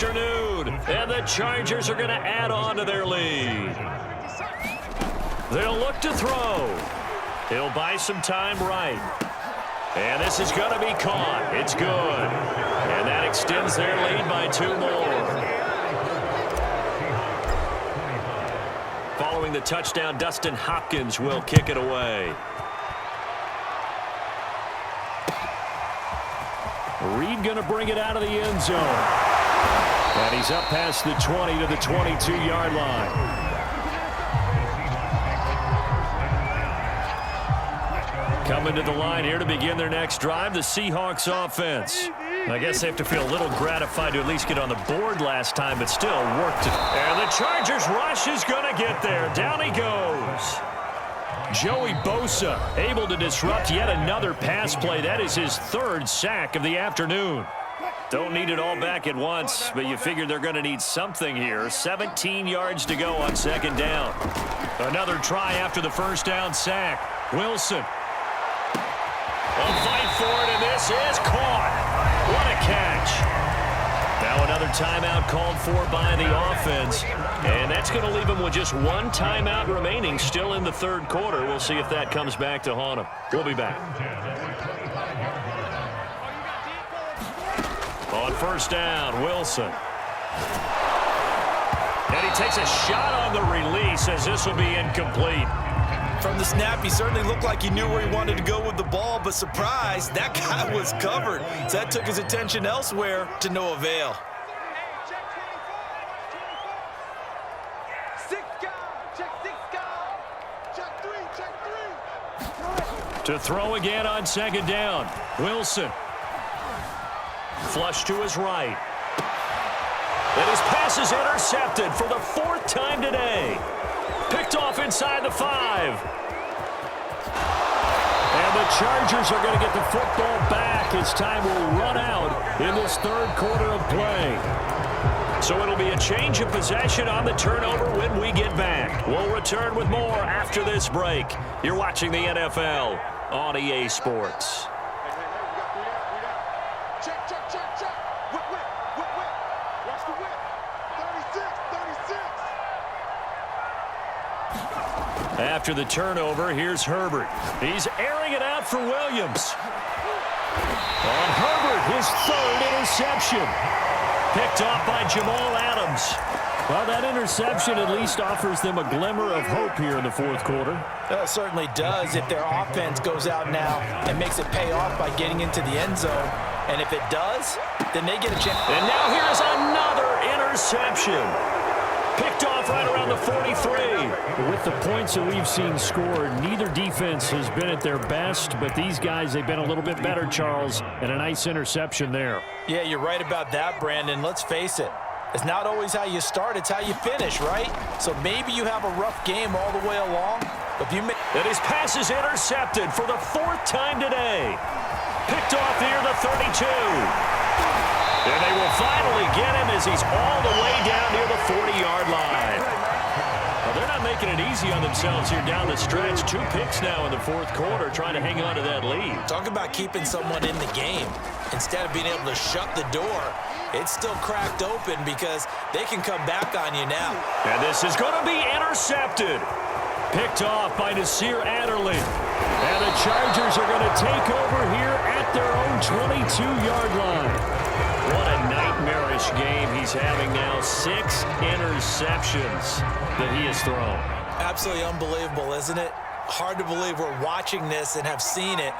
afternoon, and the Chargers are going to add on to their lead. They'll look to throw. He'll buy some time right. And this is going to be caught. It's good. And that extends their lead by 2 more. Following the touchdown, Dustin Hopkins will kick it away. Reed going to bring it out of the end zone. And he's up past the 20 to the 22-yard line. Coming to the line here to begin their next drive, the Seahawks offense. I guess they have to feel a little gratified to at least get on the board last time, but still work to... And the Chargers rush is going to get there. Down he goes. Joey Bosa able to disrupt yet another pass play. That is his 3rd sack of the afternoon. Don't need it all back at once, but you figure they're going to need something here. 17 yards to go on 2nd down. Another try after the 1st down sack. Wilson. A fight for it, and this is caught. What a catch. Now another timeout called for by the offense, and that's going to leave them with just 1 timeout remaining still in the 3rd quarter. We'll see if that comes back to haunt them. We'll be back. On 1st down, Wilson. And he takes a shot on the release as this will be incomplete. From the snap, he certainly looked like he knew where he wanted to go with the ball, but surprise, that guy was covered. So that took his attention elsewhere to no avail. To throw again on 2nd down, Wilson. Flush to his right. And his pass is intercepted for the 4th time today. Picked off inside the 5. And the Chargers are going to get the football back as time will run out in this 3rd quarter of play. So it'll be a change of possession on the turnover when we get back. We'll return with more after this break. You're watching the NFL on EA Sports. After the turnover, here's Herbert. He's airing it out for Williams. On Herbert, his 3rd interception. Picked off by Jamal Adams. Well, that interception at least offers them a glimmer of hope here in the 4th quarter. It certainly does if their offense goes out now and makes it pay off by getting into the end zone. And if it does, then they get a chance. And now here's another interception. Picked off right around the 43. With the points that we've seen scored, neither defense has been at their best, but these guys, they've been a little bit better, Charles, and a nice interception there. Yeah, you're right about that, Brandon. Let's face it. It's not always how you start, it's how you finish, right? So maybe you have a rough game all the way along, but if you make... And his pass is intercepted for the 4th time today. Picked off near the 32. And they will finally get him as he's all the way down near the 40-yard line. Well, they're not making it easy on themselves here down the stretch. 2 picks now in the 4th quarter trying to hang on to that lead. Talk about keeping someone in the game. Instead of being able to shut the door, it's still cracked open because they can come back on you now. And this is going to be intercepted. Picked off by Nasir Adderley. And the Chargers are going to take over here at their own 22-yard line. What a nightmarish game he's having now. 6 interceptions that he has thrown. Absolutely unbelievable, isn't it? Hard to believe we're watching this and have seen it,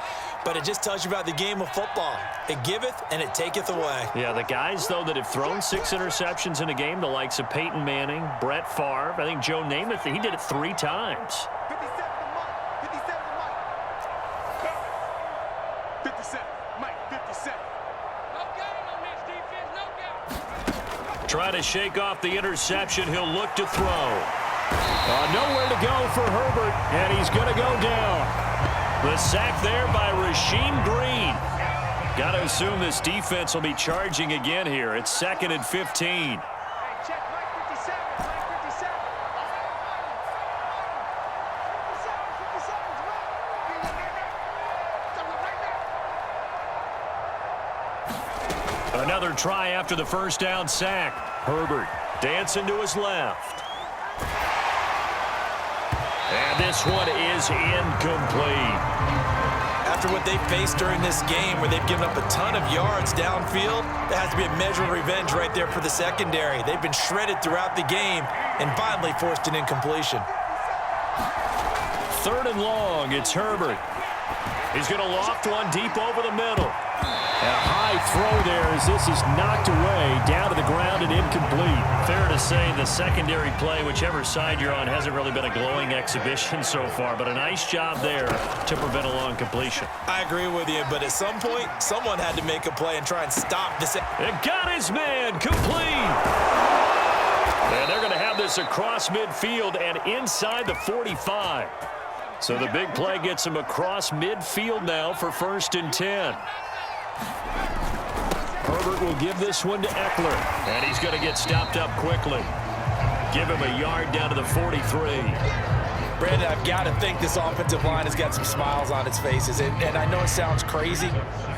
but it just tells you about the game of football. It giveth and it taketh away. Yeah, the guys, though, that have thrown 6 interceptions in a game, the likes of Peyton Manning, Brett Favre, I think Joe Namath, he did it 3 times. 57, Mike, 57. Try to shake off the interception. He'll look to throw. Nowhere to go for Herbert, and he's going to go down. The sack there by Rasheem Green. Got to assume this defense will be charging again here. It's 2nd and 15. Another try after the first down sack. Herbert dancing to his left. And this one is incomplete. After what they faced during this game where they've given up a ton of yards downfield, there has to be a measure of revenge right there for the secondary. They've been shredded throughout the game and finally forced an incompletion. 3rd and long, it's Herbert. He's going to loft one deep over the middle. A high throw there as this is knocked away, down to the ground and incomplete. Fair to say the secondary play, whichever side you're on, hasn't really been a glowing exhibition so far, but a nice job there to prevent a long completion. I agree with you, but at some point, someone had to make a play and try and stop this. It got his man complete. And they're going to have this across midfield and inside the 45. So the big play gets him across midfield now for 1st and 10. Herbert will give this one to Eckler. And he's going to get stopped up quickly. Give him a yard down to the 43. Brandon, I've got to think this offensive line has got some smiles on its faces. And I know it sounds crazy,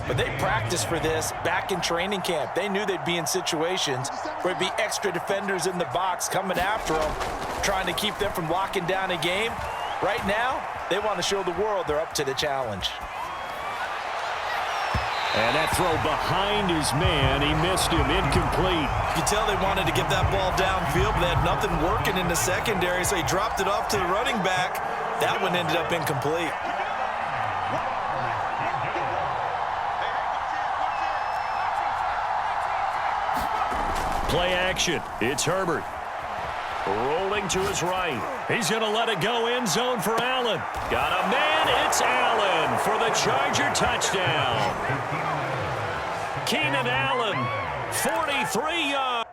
but they practiced for this back in training camp. They knew they'd be in situations where it'd be extra defenders in the box coming after them, trying to keep them from locking down a game. Right now, they want to show the world they're up to the challenge. And that throw behind his man, he missed him, incomplete. You can tell they wanted to get that ball downfield, but they had nothing working in the secondary, so he dropped it off to the running back. That one ended up incomplete. Play action. It's Herbert. Rolling to his right. He's going to let it go end zone for Allen. Got a man. It's Allen for the Charger touchdown. Keenan Allen, 43 yards.